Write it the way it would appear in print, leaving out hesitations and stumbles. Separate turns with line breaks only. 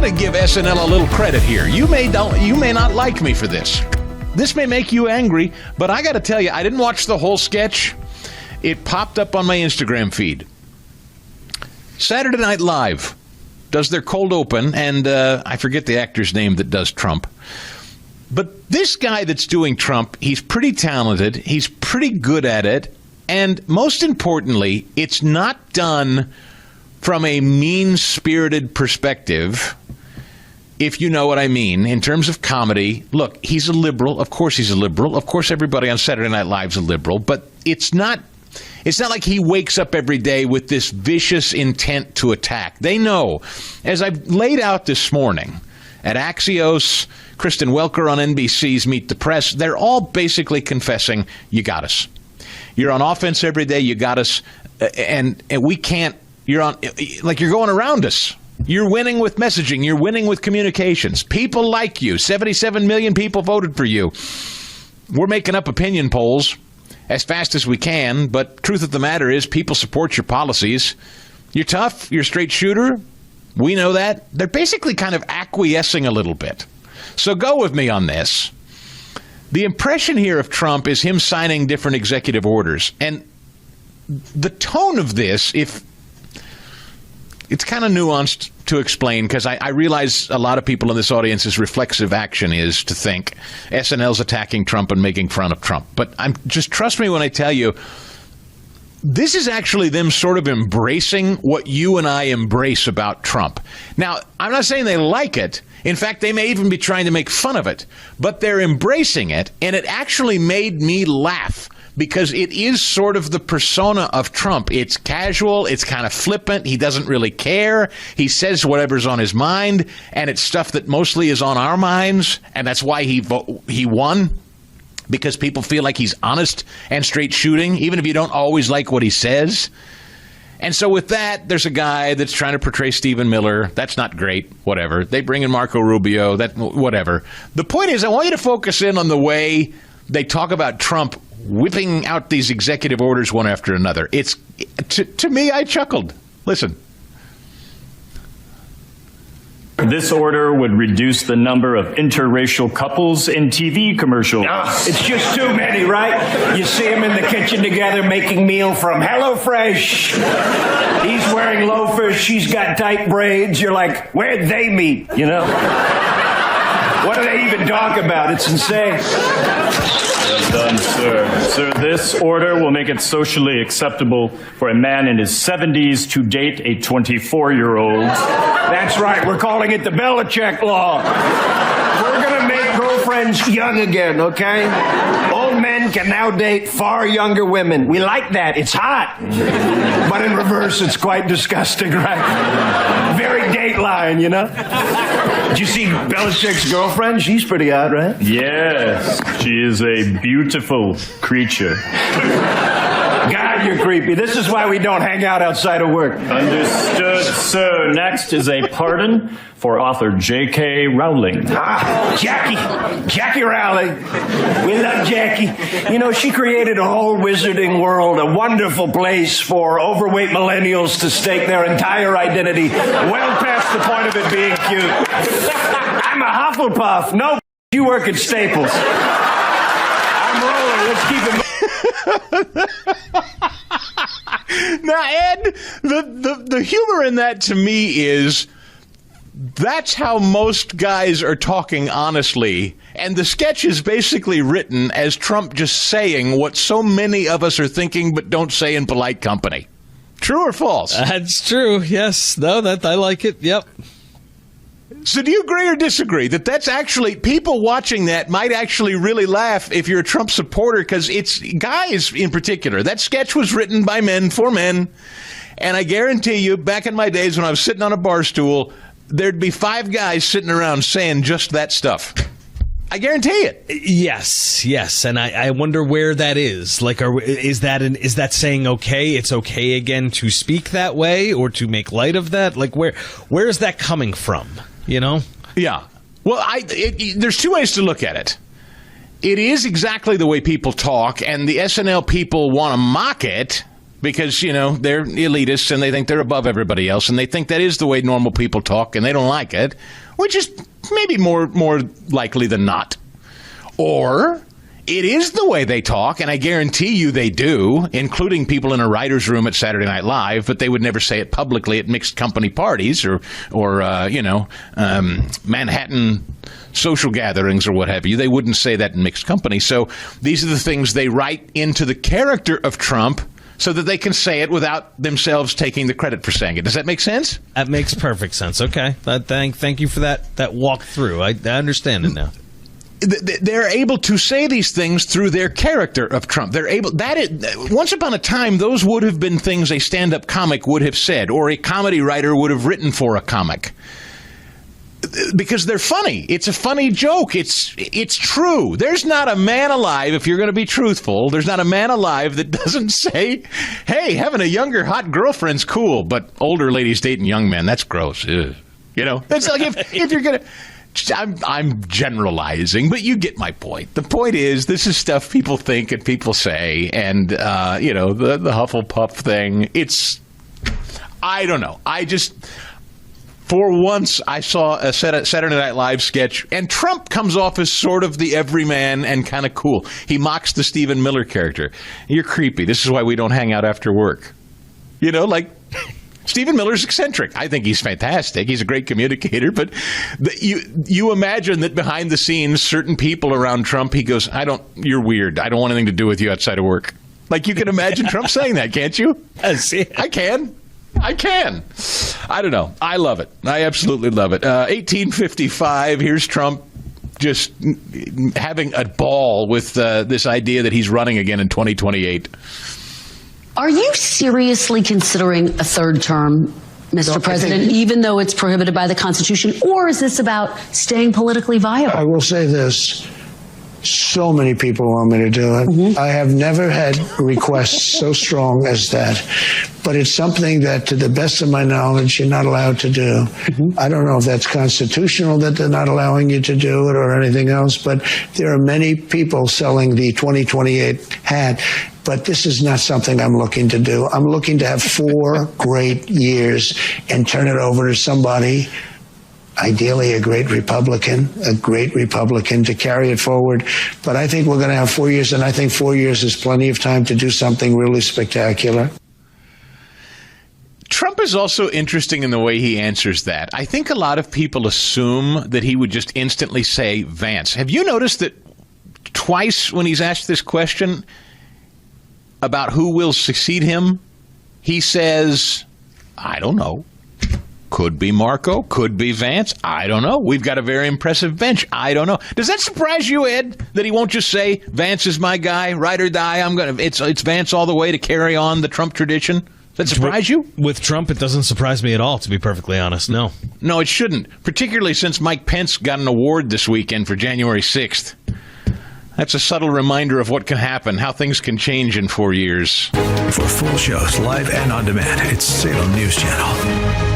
going to give SNL a little credit here. You may not like me for this. This may make you angry, but I got to tell you, I didn't watch the whole sketch. It popped up on my Instagram feed. Saturday Night Live does their cold open, and I forget the actor's name that does Trump. But this guy that's doing Trump, he's pretty talented. He's pretty good at it. And most importantly, it's not done from a mean-spirited perspective, if you know what I mean, in terms of comedy. Look, he's a liberal. Of course he's a liberal. Of course everybody on Saturday Night Live's a liberal. But it's not like he wakes up every day with this vicious intent to attack. They know, as I've laid out this morning, at Axios, Kristen Welker on NBC's Meet the Press, they're all basically confessing, you got us. You're on offense every day, you got us, and we can't, you're going around us. You're winning with messaging, you're winning with communications. People like you. 77 million people voted for you. We're making up opinion polls as fast as we can, but truth of the matter is people support your policies. You're tough, you're a straight shooter. We know that. They're basically kind of acquiescing a little bit. So go with me on this. The impression here of Trump is him signing different executive orders. And the tone of this, if it's kind of nuanced to explain, because I realize a lot of people in this audience's reflexive action is to think SNL's attacking Trump and making fun of Trump. But just trust me when I tell you, this is actually them sort of embracing what you and I embrace about Trump. Now, I'm not saying they like it. In fact, they may even be trying to make fun of it. But they're embracing it, and it actually made me laugh because it is sort of the persona of Trump. It's casual. It's kind of flippant. He doesn't really care. He says whatever's on his mind, and it's stuff that mostly is on our minds, and that's why he won. Because people feel like he's honest and straight shooting, even if you don't always like what he says. And so with that, there's a guy that's trying to portray Stephen Miller. That's not great. Whatever. They bring in Marco Rubio. Whatever. The point is, I want you to focus in on the way they talk about Trump whipping out these executive orders one after another. It's to me, I chuckled. Listen.
This order would reduce the number of interracial couples in TV commercials.
It's just too many, right? You see them in the kitchen together making meal from HelloFresh. He's wearing loafers. She's got tight braids. You're like, where'd they meet? You know? What do they even talk about? It's insane.
Well done, sir. Sir, this order will make it socially acceptable for a man in his 70s to date a 24-year-old.
That's right. We're calling it the Belichick Law. We're going to make girlfriends young again, okay? Old men can now date far younger women. We like that. It's hot. But in reverse, it's quite disgusting, right? Very Dateline, you know? Did you see Belichick's girlfriend? She's pretty hot, right?
Yes, she is a beautiful creature.
God, you're creepy. This is why we don't hang out outside of work.
Understood, sir. Next is a pardon for author J.K. Rowling.
Jackie Rowling. We love Jackie. You know, she created a whole wizarding world, a wonderful place for overweight millennials to stake their entire identity well past the point of it being cute. I'm a Hufflepuff. No, you work at Staples. I'm rolling. Let's keep it.
Now, Ed, the humor in that to me is that's how most guys are talking honestly. And the sketch is basically written as Trump just saying what so many of us are thinking but don't say in polite company. True or false?
That's true. Yes. No, I like it. Yep.
So do you agree or disagree that that's actually, people watching that might actually really laugh if you're a Trump supporter, because it's guys in particular. That sketch was written by men for men, and I guarantee you, back in my days when I was sitting on a bar stool, there'd be 5 guys sitting around saying just that stuff. I guarantee it.
Yes, and I wonder where that is. Like, is that saying okay? It's okay again to speak that way or to make light of that? Like, where is that coming from? You know?
Yeah. Well, there's 2 ways to look at it. It is exactly the way people talk, and the SNL people want to mock it, because, they're elitists and they think they're above everybody else, and they think that is the way normal people talk, and they don't like it, which is maybe more likely than not. Or it is the way they talk, and I guarantee you they do, including people in a writer's room at Saturday Night Live, but they would never say it publicly at mixed company parties or Manhattan social gatherings or what have you. They wouldn't say that in mixed company. So these are the things they write into the character of Trump so that they can say it without themselves taking the credit for saying it. Does that make sense?
That makes perfect sense. Okay. Thank you for that walk through. I understand it now.
They're able to say these things through their character of Trump. Once upon a time, those would have been things a stand-up comic would have said, or a comedy writer would have written for a comic. Because they're funny. It's a funny joke. It's true. There's not a man alive, if you're going to be truthful, there's not a man alive that doesn't say, hey, having a younger hot girlfriend's cool, but older ladies dating young men, that's gross. Ugh. That's like if you're going to... I'm generalizing, but you get my point. The point is, this is stuff people think and people say, and, the Hufflepuff thing, I don't know. For once, I saw a Saturday Night Live sketch, and Trump comes off as sort of the everyman and kind of cool. He mocks the Stephen Miller character. You're creepy. This is why we don't hang out after work. Stephen Miller's eccentric. I think he's fantastic. He's a great communicator. But you imagine that behind the scenes, certain people around Trump, he goes, you're weird. I don't want anything to do with you outside of work. Like, you can imagine Trump saying that, can't you? I can. I don't know. I love it. I absolutely love it. 1855, here's Trump just having a ball with this idea that he's running again in 2028.
Are you seriously considering a third term, Mr. President, even though it's prohibited by the Constitution? Or is this about staying politically viable?
I will say this. So many people want me to do it. Mm-hmm. I have never had requests so strong as that. But it's something that, to the best of my knowledge, you're not allowed to do. Mm-hmm. I don't know if that's constitutional that they're not allowing you to do it or anything else, but there are many people selling the 2028 hat. But this is not something I'm looking to do. I'm looking to have 4 great years and turn it over to somebody, ideally a great Republican to carry it forward. But I think we're going to have 4 years, and I think 4 years is plenty of time to do something really spectacular.
Trump is also interesting in the way he answers that. I think a lot of people assume that he would just instantly say Vance. Have you noticed that twice when he's asked this question about who will succeed him, he says, I don't know. Could be Marco, could be Vance. I don't know. We've got a very impressive bench. I don't know. Does that surprise you, Ed, that he won't just say Vance is my guy, ride or die? It's Vance all the way to carry on the Trump tradition? Does that surprise you?
With Trump, it doesn't surprise me at all, to be perfectly honest. No.
No, it shouldn't, particularly since Mike Pence got an award this weekend for January 6th. That's a subtle reminder of what can happen, how things can change in 4 years.
For full shows, live and on demand, it's Salem News Channel.